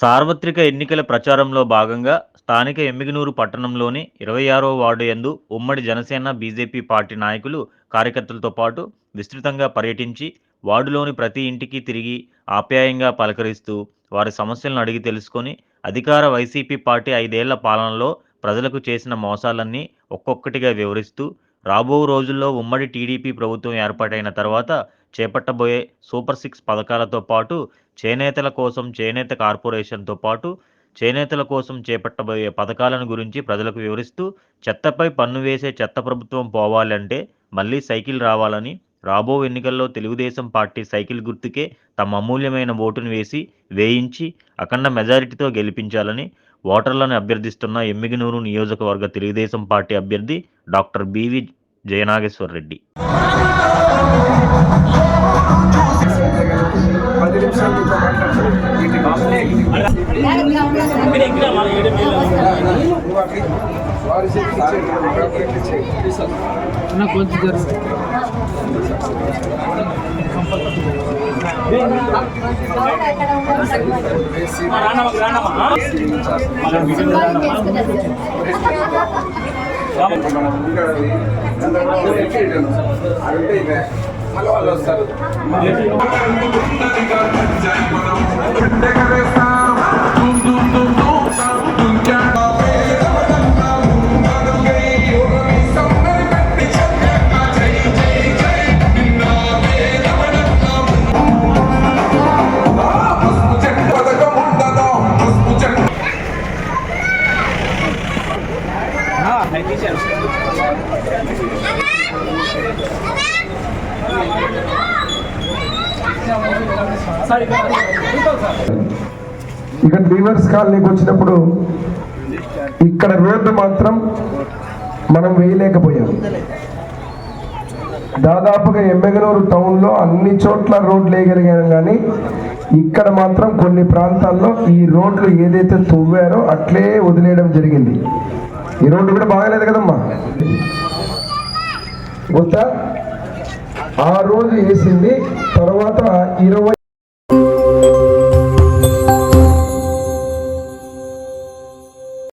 సార్వత్రిక ఎన్నికల ప్రచారంలో భాగంగా స్థానిక ఎమ్మిగనూరు పట్టణంలోని 26వ వార్డు యందు ఉమ్మడి జనసేన, బీజేపీ పార్టీ నాయకులు, కార్యకర్తలతో పాటు విస్తృతంగా పర్యటించి వార్డులోని ప్రతి ఇంటికి తిరిగి ఆప్యాయంగా పలకరిస్తూ వారి సమస్యలను అడిగి తెలుసుకొని అధికార వైసీపీ పార్టీ 5 ఏళ్ల పాలనలో ప్రజలకు చేసిన మోసాలన్నీ ఒక్కొక్కటిగా వివరిస్తూ రాబో రోజుల్లో ఉమ్మడి టీడీపీ ప్రభుత్వం ఏర్పాటైన తర్వాత చేపట్టబోయే సూపర్ సిక్స్ పథకాలతో పాటు చేనేతల కోసం చేనేత కార్పొరేషన్‌తో పాటు చేనేతల కోసం చేపట్టబోయే పథకాలను గురించి ప్రజలకు వివరిస్తూ చెత్తపై పన్ను వేసే చెత్త ప్రభుత్వం పోవాలంటే మళ్ళీ సైకిల్ రావాలని, రాబో ఎన్నికల్లో తెలుగుదేశం పార్టీ సైకిల్ గుర్తుకే తమ అమూల్యమైన ఓటును వేయించి అఖండ మెజారిటీతో గెలిపించాలని ఓటర్లను అభ్యర్థిస్తున్న ఎమ్మిగనూరు నియోజకవర్గ తెలుగుదేశం పార్టీ అభ్యర్థి డాక్టర్ బివి జయనాగేశ్వర్ రెడ్డి. వాళ్ళు వస్తారు. ఇక బీవర్స్ కాలనీకి వచ్చినప్పుడు ఇక్కడ రోడ్డు మాత్రం మనం వేయలేకపోయాం. దాదాపుగా ఎమ్మిగనూరు టౌన్లో అన్ని చోట్ల రోడ్లు వేయగలిగాను, కానీ ఇక్కడ మాత్రం కొన్ని ప్రాంతాల్లో ఈ రోడ్లు ఏదైతే తవ్వారో అట్లే వదిలేయడం జరిగింది. ఈ రోడ్డు కూడా బాగాలేదు కదమ్మా, గుర్తా? ఆ రోజు వేసింది తర్వాత 20